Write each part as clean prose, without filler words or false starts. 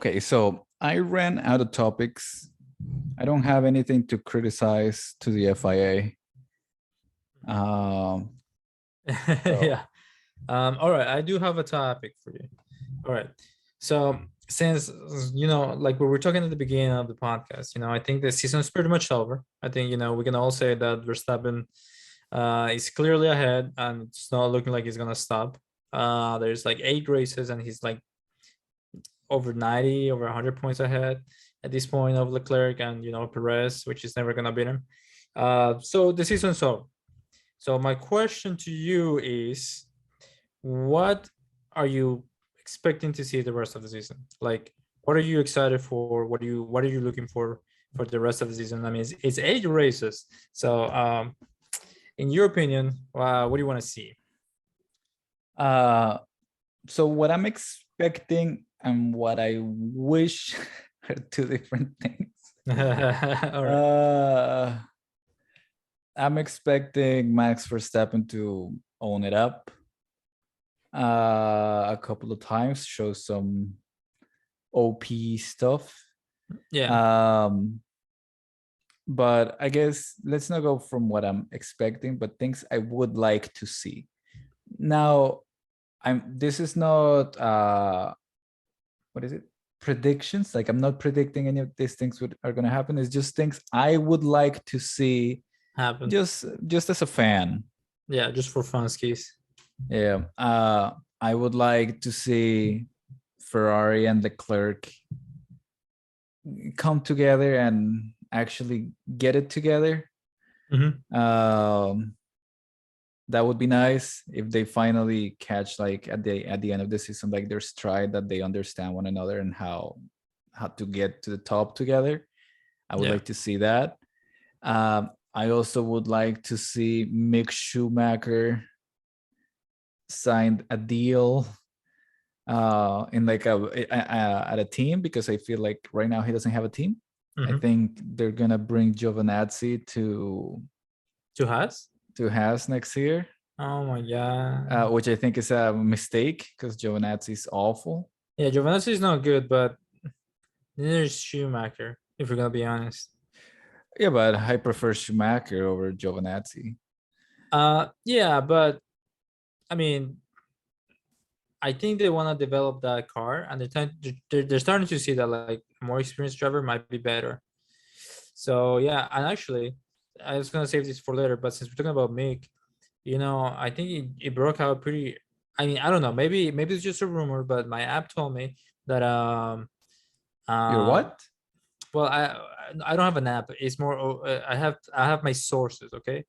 Okay, so I ran out of topics. I don't have anything to criticize to the FIA. Um, so Yeah. All right, I do have a topic for you. All right. So since like we were talking at the beginning of the podcast, I think the season is pretty much over. I think we can all say that Verstappen is clearly ahead, and it's not looking like he's gonna stop. There's like 8 races, and he's like over 90, over 100 points ahead at this point of Leclerc and Perez, which is never gonna beat him. So the season's over. So my question to you is, what are you expecting to see the rest of the season? Like, what are you excited for? What are you looking for the rest of the season? I mean, it's 8 races. So, in your opinion, what do you want to see? uh, so what I'm expecting and what I wish are two different things. All right. I'm expecting Max Verstappen to own it up a couple of times, show some OP stuff. Yeah. But I guess let's not go from what I'm expecting, but things I would like to see. Now, this is not what is it? Predictions. Like, I'm not predicting any of these things are gonna happen. It's just things I would like to see Happen. just as a fan. Yeah, just for fun skis. Yeah. I would like to see Ferrari and Leclerc come together and actually get it together. That would be nice if they finally catch, like, at the end of the season, like, their stride, that they understand one another and how to get to the top together. I would like to see that. I also would like to see Mick Schumacher signed a deal in like at a team, because I feel like right now he doesn't have a team. I think they're gonna bring Giovinazzi to Haas next year. Oh my god. Which I think is a mistake, because Giovinazzi is awful. Yeah, Giovinazzi is not good, but neither is Schumacher, if we're gonna be honest. Yeah, but I prefer Schumacher over Giovinazzi. Yeah, but I mean, I think they want to develop that car, and they're starting to see that like a more experienced driver might be better. So yeah, and actually, I was gonna save this for later, but since we're talking about Mick, I think it broke out pretty. I mean, I don't know. Maybe it's just a rumor, but my app told me that Your what? well, I don't have an app. It's more I have my sources. Okay,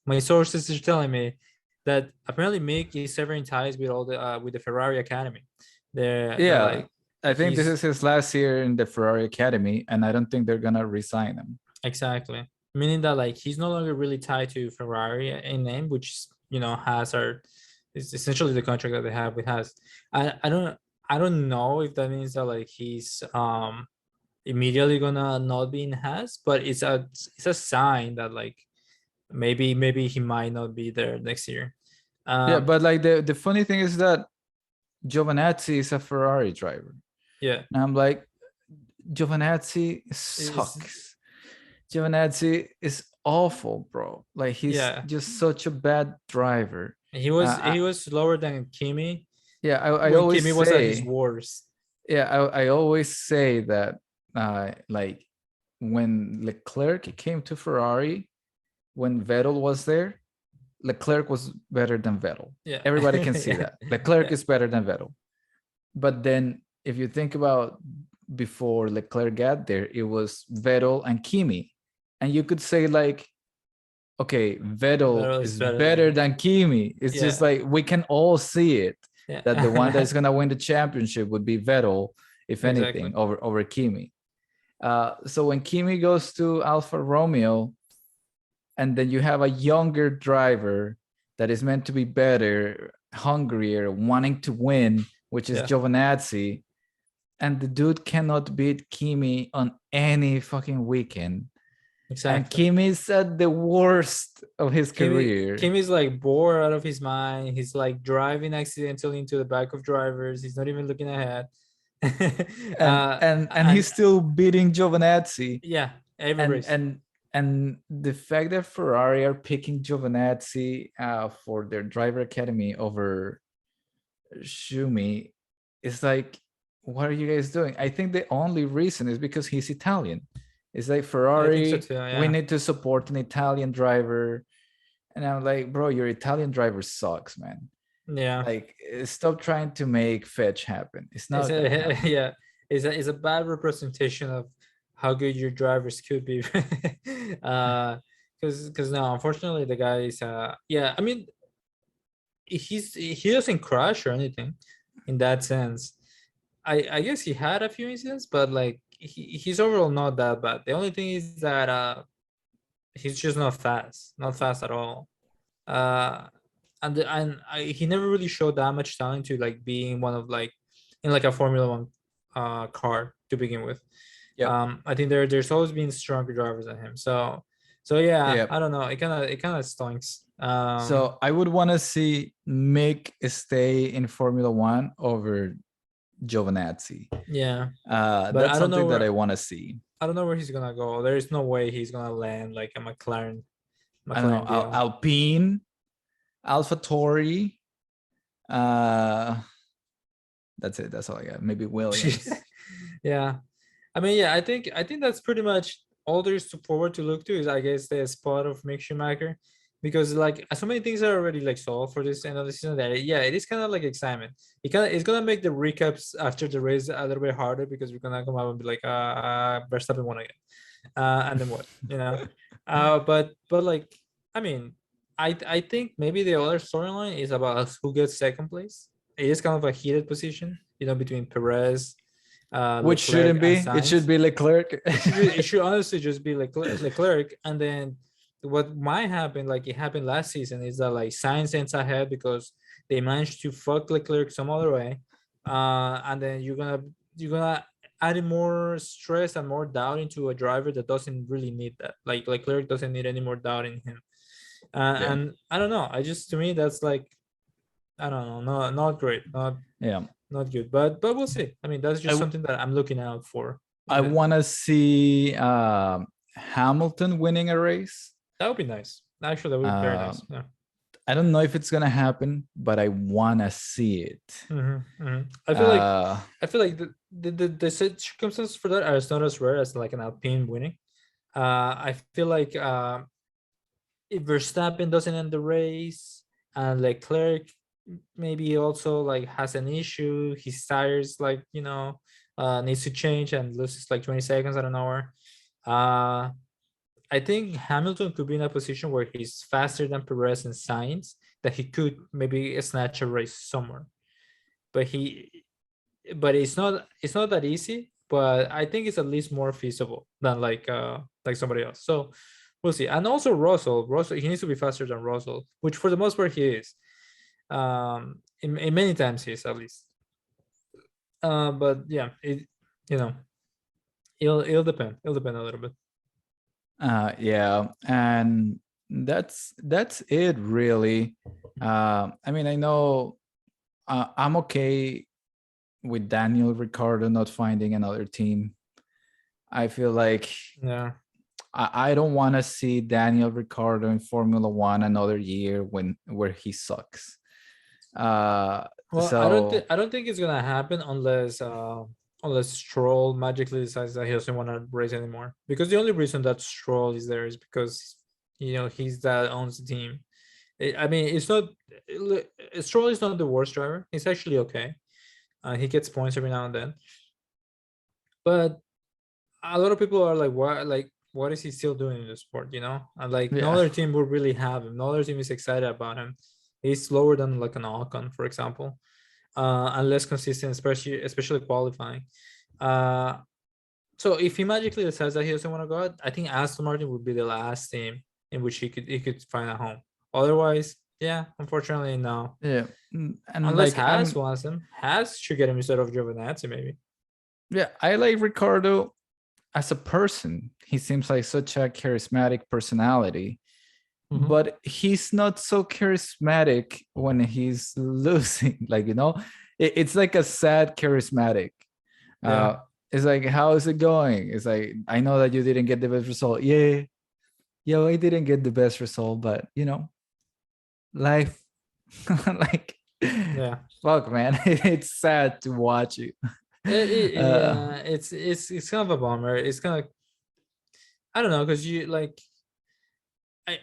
my sources are telling me that apparently Mick is severing ties with all the with the Ferrari Academy. They're like, I think this he's is his last year in the Ferrari Academy, and I don't think they're gonna resign him. exactly, meaning that like he's no longer really tied to Ferrari in name, which has is essentially the contract that they have with Has. I don't know if that means that like he's immediately gonna not be in Has, but it's a sign that like maybe he might not be there next year. Yeah, but like the funny thing is that Giovinazzi is a Ferrari driver. Yeah, and I'm like, Giovinazzi sucks. Giovinazzi is awful, bro. Like, he's just such a bad driver. He was lower than Kimi. Yeah, I when always Kimi say, was at his worst. Yeah, I always say that like, when Leclerc came to Ferrari, when Vettel was there, Leclerc was better than Vettel. Yeah, everybody can see that Leclerc is better than Vettel. But then, if you think about before Leclerc got there, it was Vettel and Kimi, and you could say like, okay, Vettel is better than Kimi. It's just like, we can all see it, that the one that's gonna win the championship would be Vettel, if anything, over Kimi. So when Kimi goes to Alfa Romeo, and then you have a younger driver that is meant to be better, hungrier, wanting to win, which is Giovinazzi, and the dude cannot beat Kimi on any fucking weekend. Exactly. And Kimi's at the worst of his career. Kimi's like bored out of his mind. He's like driving accidentally into the back of drivers. He's not even looking ahead. and he's still beating Giovinazzi. yeah, every and race. and the fact that Ferrari are picking Giovinazzi for their driver academy over Schumi is like, what are you guys doing? I think the only reason is because he's Italian. It's like, I think so Ferrari, too. we Yeah, need to support an Italian driver. And I'm like, bro, your Italian driver sucks, man. yeah. Like, stop trying to make fetch happen. It's It's not gonna a happen. yeah. It's a bad representation of how good your drivers could be. Because no, unfortunately, the guy is yeah. I mean, he doesn't crash or anything in that sense. I guess he had a few incidents, but like he's overall not that bad. The only thing is that he's just not fast at all. Uh, he never really showed that much talent to like being one of like in like a Formula One car to begin with. Yep. I think there's always been stronger drivers than him. So yeah, Yep. I don't know. It kind of stinks. So I would want to see Mick stay in Formula One over Giovinazzi. Yeah, but That's something that I want to see. I don't know where he's gonna go. There is no way he's gonna land like a I don't know, McLaren deal. Alpine, AlphaTauri. That's it. That's all I got. Maybe Williams. Yeah, I mean, yeah, I think that's pretty much all there is to forward to look to is I guess the spot of Mick Schumacher, because like so many things are already like solved for this end of the season that yeah, it is kind of like excitement. It's gonna make the recaps after the race a little bit harder because we're gonna come out and be like Verstappen won again, and then what, you know, but like I mean, I think maybe the other storyline is about who gets second place. It is kind of a heated position, you know, between Perez, Which Leclerc, shouldn't and be. It should Sainz. be Leclerc. It should honestly just be Leclerc, and then what might happen, like it happened last season, is that like Sainz ends ahead because they managed to fuck Leclerc some other way, and then you're gonna add in more stress and more doubt into a driver that doesn't really need that. Like Leclerc doesn't need any more doubt in him, Yeah. and I don't know. I just to me that's like I don't know, not great, Yeah. not good, but we'll see. I mean, that's just I something that I'm looking out for. I want to see Hamilton winning a race. That would be nice. Actually, that would be very nice. Yeah. I don't know if it's gonna happen, but I want to see it. I feel like the circumstances for that are not as rare as like an Alpine winning. I feel like if Verstappen doesn't end the race and Leclerc maybe also like has an issue, his tires like needs to change and loses like 20 seconds out of nowhere. I think Hamilton could be in a position where he's faster than Perez and Sainz, that he could maybe snatch a race somewhere. But it's not that easy. But I think it's at least more feasible than like somebody else. So we'll see. And also Russell, he needs to be faster than Russell, which for the most part he is. In many times he is at least. But yeah, it'll depend. It'll depend a little bit. Yeah, and that's it really. I mean, I know I'm okay with Daniel Ricciardo not finding another team. I feel like Yeah, I don't want to see Daniel Ricciardo in Formula One another year where he sucks. well, So I don't think it's gonna happen unless Stroll magically decides that he doesn't want to race anymore. Because the only reason that Stroll is there is because he's that owns the team. I mean, it's not Stroll is not the worst driver. He's actually okay. He gets points every now and then. But a lot of people are like, what is he still doing in the sport? And like no yeah, other team would really have him. No other team is excited about him. He's slower than like an Ocon, for example, and less consistent, especially qualifying. So if he magically decides that he doesn't want to go out, I think Aston Martin would be the last team in which he could find a home. Otherwise, yeah, unfortunately, no. yeah, and Unless like Haas wants him, Haas should get him instead of Giovinazzi, maybe. yeah, I like Ricardo as a person. He seems like such a charismatic personality. Mhm. But he's not so charismatic when he's losing. Like, it's like a sad charismatic. Yeah. It's like, how is it going? It's like, I know that you didn't get the best result. Yeah, yeah, I didn't get the best result, but life, like, Yeah. fuck, man, it's sad to watch it. Yeah, it's kind of a bummer. It's kind of, I don't know, because you like,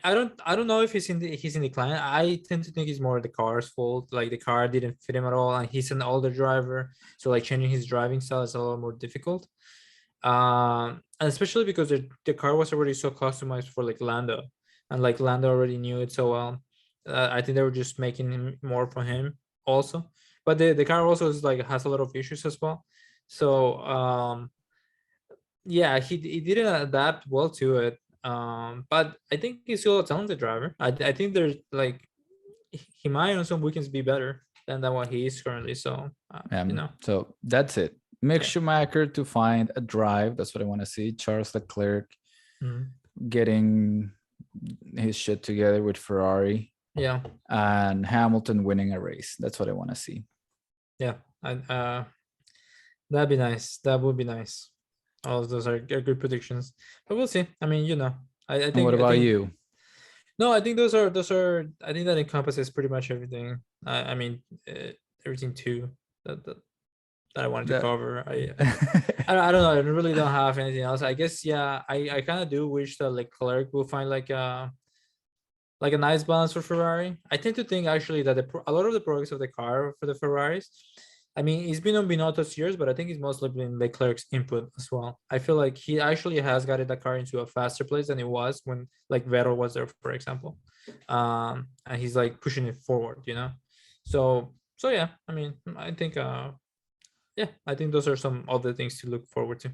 I don't know if he's in decline. I tend to think it's more the car's fault. Like the car didn't fit him at all, and he's an older driver, so like changing his driving style is a lot more difficult. And especially because the car was already so customized for like Lando, and like Lando already knew it so well. I think they were just making him more for him also. But the car also is like has a lot of issues as well. So yeah, he didn't adapt well to it. But I think he's still a talented driver. I think there's like he might on some weekends be better than what he is currently. So So that's it. Mick yeah. Schumacher to find a drive. That's what I want to see. Charles Leclerc Mhm. getting his shit together with Ferrari, Yeah, and Hamilton winning a race. That's what I want to see. yeah. I that'd be nice. That would be nice. All of those are good predictions, but we'll see. I mean, I And what think about you? no, I think those are. I think that encompasses pretty much everything. I mean, everything too that, that that I wanted to That cover. I don't know. I really don't have anything else. I guess yeah. I kind of do wish that like Leclerc will find like a nice balance for Ferrari. I tend to think actually that a lot of the progress of the car for the Ferraris, I mean, it's been on Binotto's years, but I think it's mostly been Leclerc's input as well. I feel like he actually has gotten the car into a faster place than it was when like Vettel was there, for example. And he's like pushing it forward. So yeah, I mean, I think yeah, I think those are some other things to look forward to.